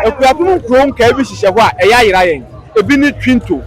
Ekuapum krom ka ebi hihye ho a eya yira yen. Ebi ni Chwinto.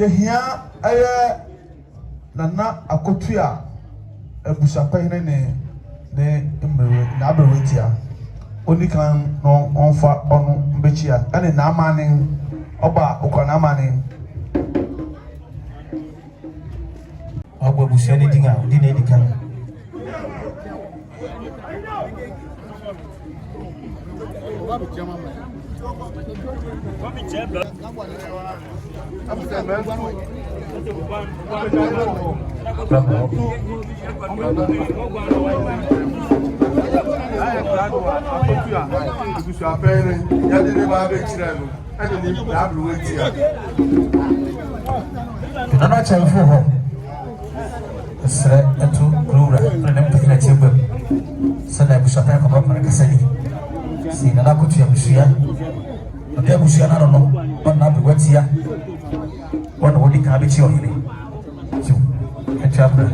Yehia aya nana akotua ebusapahene ne mmewe na abewetia onikan no onfa onu mbechia ane na amane oba okwana amane agwa busiani dinga dine dikan Nana Chwinto. Sir, and to Odwira, and then picking a table. Send a bush of Fianko up like a city. See, Nana could you have but there was I don't know, but not what's here. One would cabbage your healing. A chapter.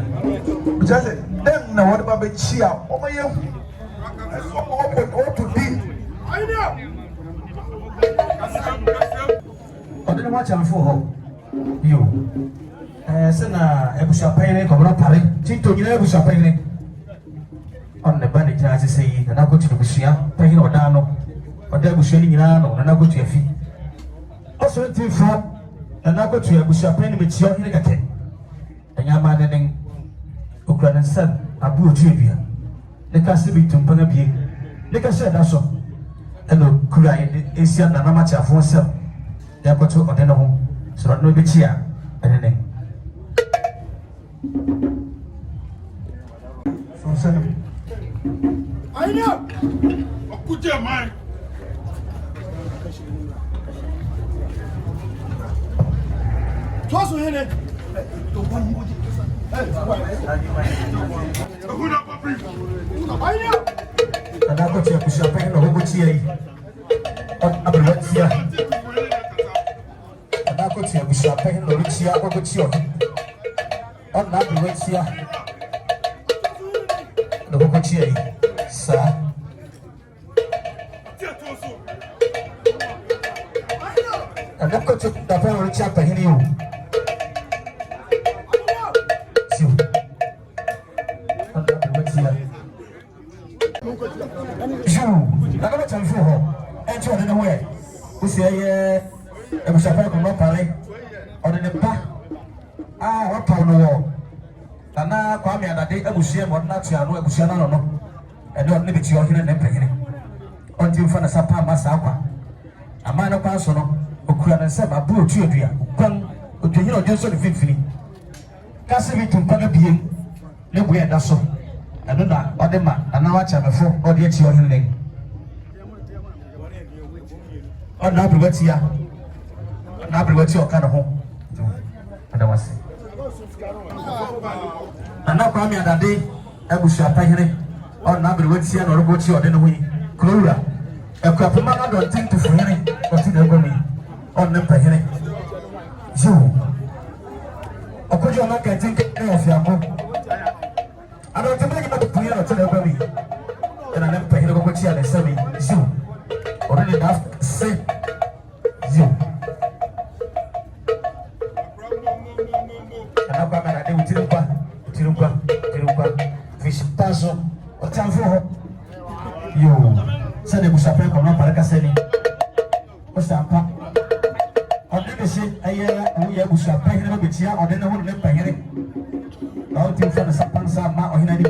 Just then, now what about the chia? Oh, my young. What to be? I know. I didn't watch him for home. You. Sana Ebusha Payne, Cobra Pari, Chwinto, Ebusha Payne. On the bandage, as I say, and I go to the Bushia, Payne or Dano, or Debusha Nano, and I go to your feet. Also, until for, and I go to Ebusha Payne with your Higate. And your man, Ukraine son, Abu Trivia. The Cassibi to Panabi, the Casset also. And the Kurai, Asian, and Amateur for some. They are got to Odeno, so no be here, and then. From Seven. I know. Put your mind. Tufuhene. I know. And I got you to champagne or Hobotia. Aberwatia. And I got you to champagne or Richia or Hobotia. On Aberwatia. The Hobotia, sir. And I got you the family chapter in you. I got to tell you, and you are away. We say, I was a pair of Lopare or in the back. Ah, what town the wall? And now, Kwame and I did a Bushia, but not to know a Bushiano, and don't limit your hearing and paying until you find a Sapa Masapa. A man of Pansono, who could have said, I blew to you, come to you, just so the Fifty. Cassidy to Panabi, no way, that's so. I don't know what the man, and now I have a phone or the your healing. On Nabriwetia, Nabriwetia kind of home. And I was and now Kwame and Ade, Ebusha Payne, on Nabriwetia or Roboti or Denoway, Clora, a Capamana Adonten Tufuhene, or Tinagoni, on the Payne. Zoo. Or could you not get think of Yaw? I don't think about the prayer or Tinagoni, and I never pay Robotia and Sammy Zoo. Already enough, say you. And I'm coming at you, Tirumpa, fish puzzle, or time for her. You said it was a prank on Paracaseni. What's that? Or let me say, a year we was a paying a bit here, or then I won't let pay it. All things from the Sapansa, Ma or Hinadi.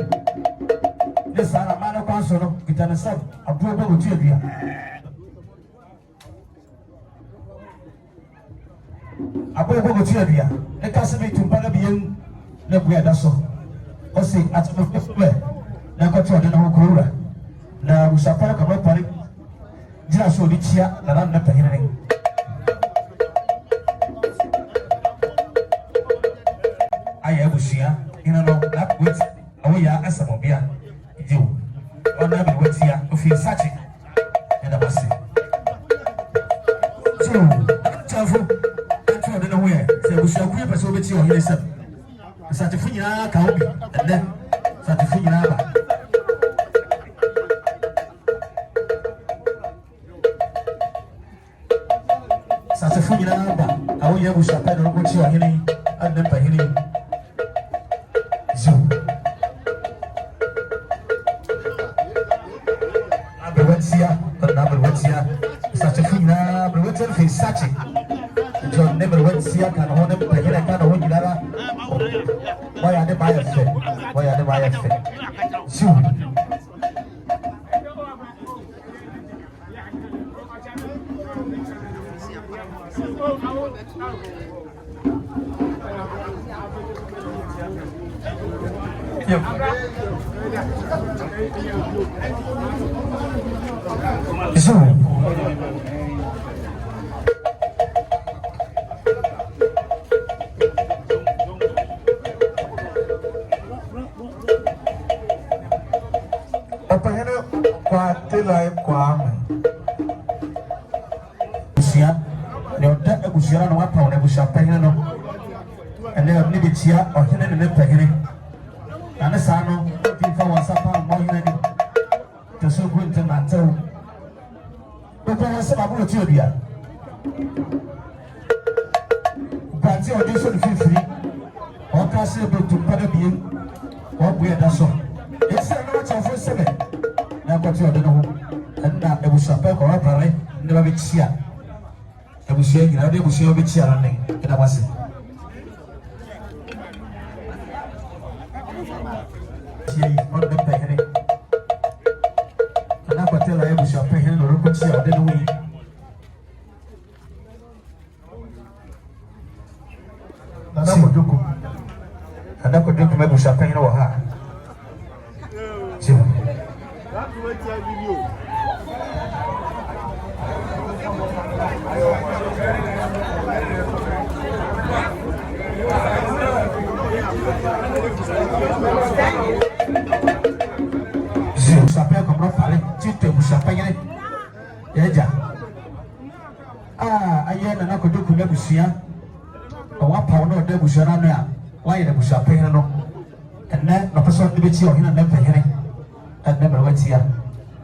This are a man of counsel, it and a sub, a program with you. Abu Bogotia, the Cassidy to Panabian, the Guadaso. Or say at the square, the control in our Kura. Now we shall park about Pari. Just so this year, the land of the hearing. I have here, you know, that with away as a mobile. You, or never went here to feel such it. And I was saying, so, I don't know where. Say we shall creep us over to your listen. Satifina Kaobi, and then Satifina. Satifina, how you wish I had a good show healing and then by healing. Zoom. Aberwatia, but Aberwatia, Satifina, Aberwatia is such it. John never went to see a can hold him, but here I can't hold you. Why are they by a fit? Why are they by a fit? Soon. Bushira no apa na busha pehene no ene ni bitia ohene ne pehene ana sa no ti fa wasa pa mo hene ni to so ku nte na tew o pa wasa ba bu ti obia ba ti o de so ni fifiri o ka se be tu pa de bi o bu e da so e se no cha fo sebe na ko ti o de no ho enda e busha pe ko ra pare ne ba bitia ebusia gina de ebusia obi chia nan ina wase chia on de pehene ana kwatela ebusia pehene no ro chia de no wi ana ko doku ebusia pehene wo ha chia Zio sapea como fale, Chwinto busapanya eja. Ayena na ko doku mebusia. Wa pa no de busia na no a, wa ye busapanya no. Enne no person de beti o hina na pehene. Enne ba watia.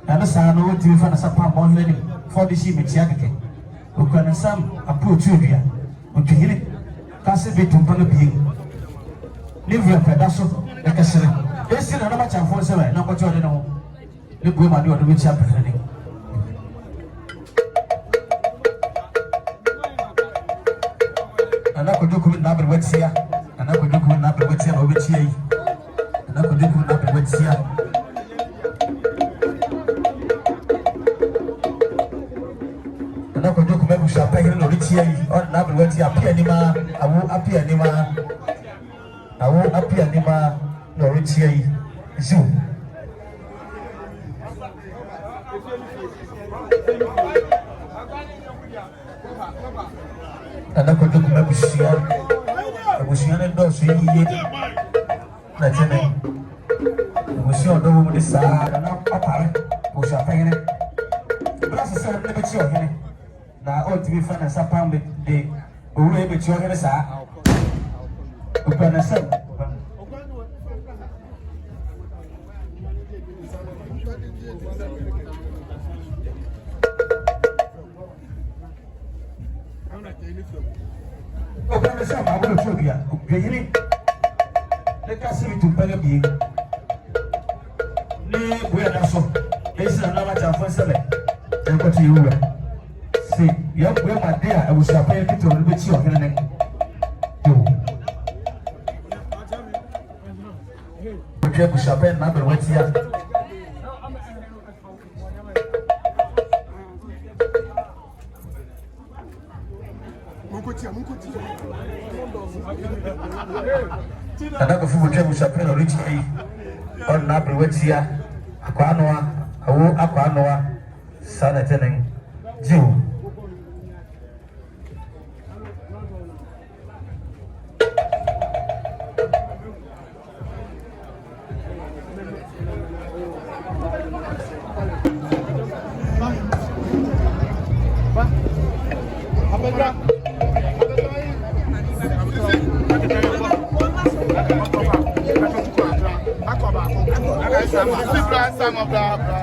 Na sa no woti fa na sapa mo hina ni. For the she metia keke. Ukwana sam approach odua. Otwihire. Kase bitumpa no bi. Livre pedaço e kasere. Esse não vai te afonso vai, não pode olhar não. Le boi manu do bicha pehene. Ana ko doku na ber wetia. Ana ko doku na ber wetia no bicha yi. Ana ko doku na ber wetia. Ana ko doku me busha pehene no bicha yi. On na ber wetia apia ni ma, awu apia ni ma. Awo apia ni ma no retia yi zu ana ko doku abusia ne do so yi na tene abusia do mu de sa na papa busia pehene blasa sa ne beti o hene na o tibi fa na sa pam de owo e beti o hene sa Upanasam. Upanasam abu phobia. Gayini. Le kasi bitumpanga bi. Ni buya daso. Esa na ma chafo sele. Enko ti yuwa. Si, ya buya madea abusa pa ekito no beti o hene ne. Je vous appelle na ber wetia ana ko fu je vous appelle no richi on na ber wetia akwanwa awu akwanwa sana tenen jiu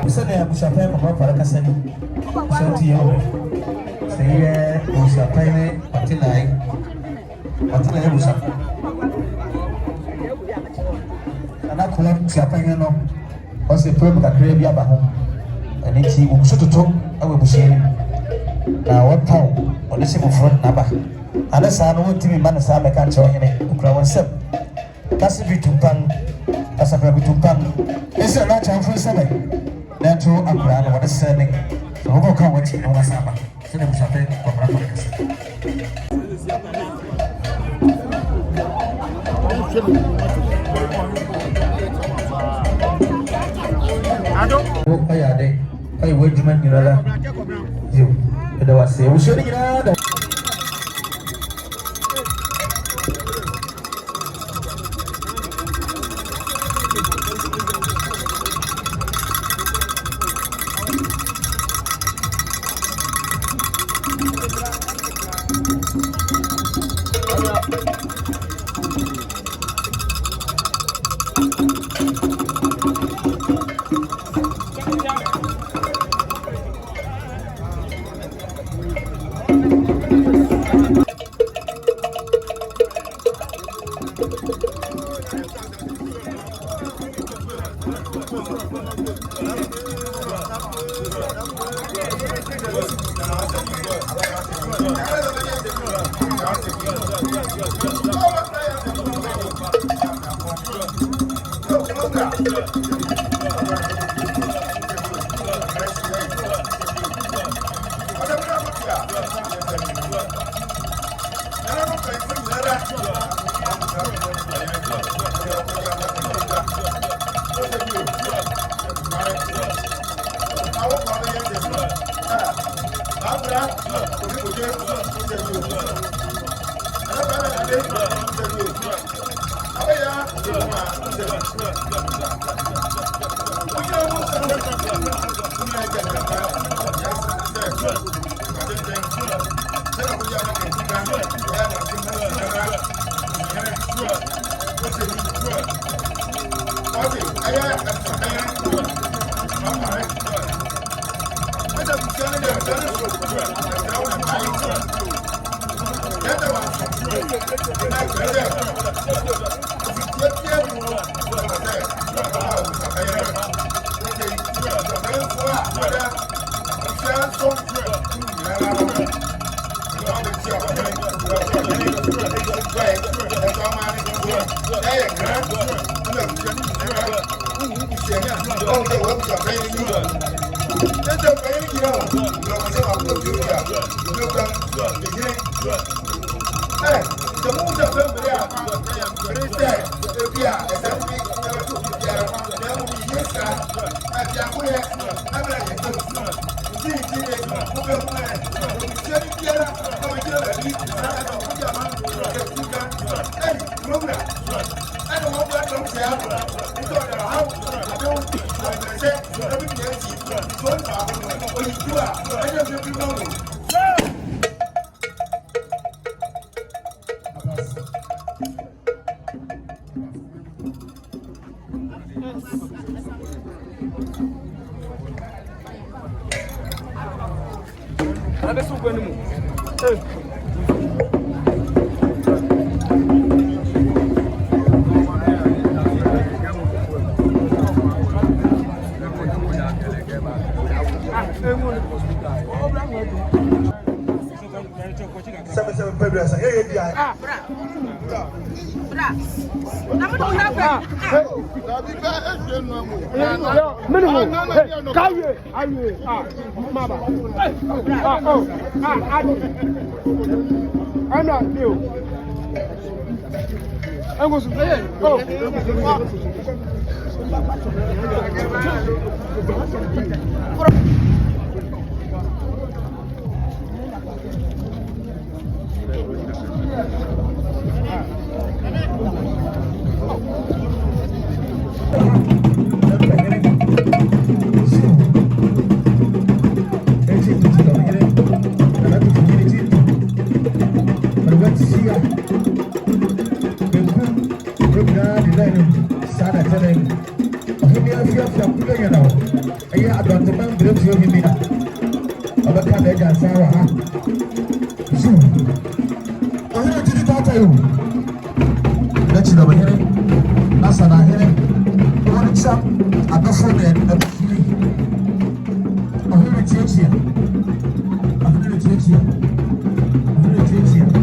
Usane ya bushape kwa para kasani. Sauti yao. Seye bushape ne patilai. Patilai bushape. Ana kula bushape no. Ose problem kakre bi aba ho. Ene ti wo sototo awe bushire. Na wotao one se mo front na ba. Ana sa no timi ma na sa me ka cho hene. Ukra wonsem. Kasi bitumpan. Asafra bitumpan. Ese na chanfo sebe. Nato akura na wada sene. So ko kan wati na wada saba. Sene bushape kwa para kasi. Ay, wait a minute, you know, was saying, we should have. Adonten Tufuhene. Abaka na eja sawa ha. Ohene tiri tata yo. Na chida bahene. Na sana hene. Ohene cha adofo na abiri. Ohene tiechia. Ohene tiechia. Ohene tiechia.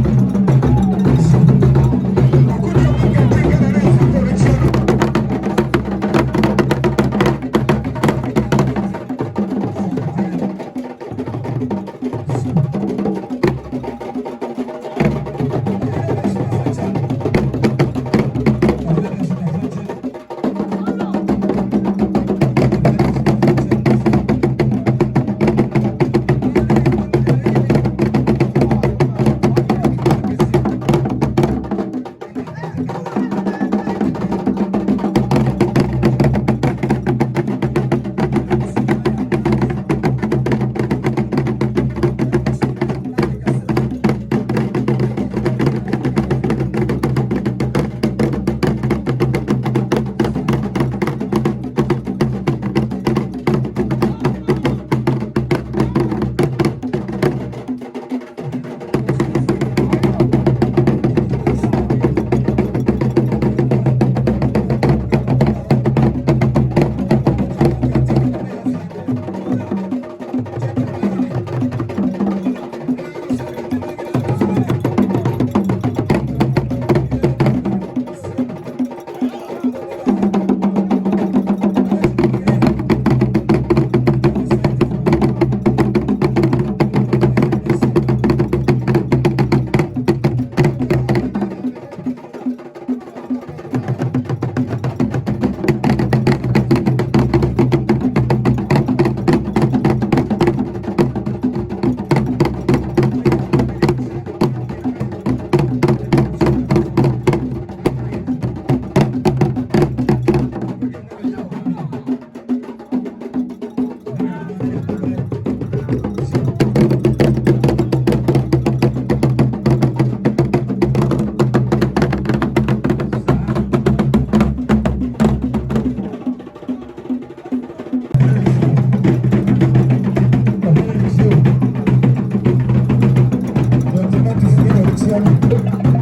Thank you.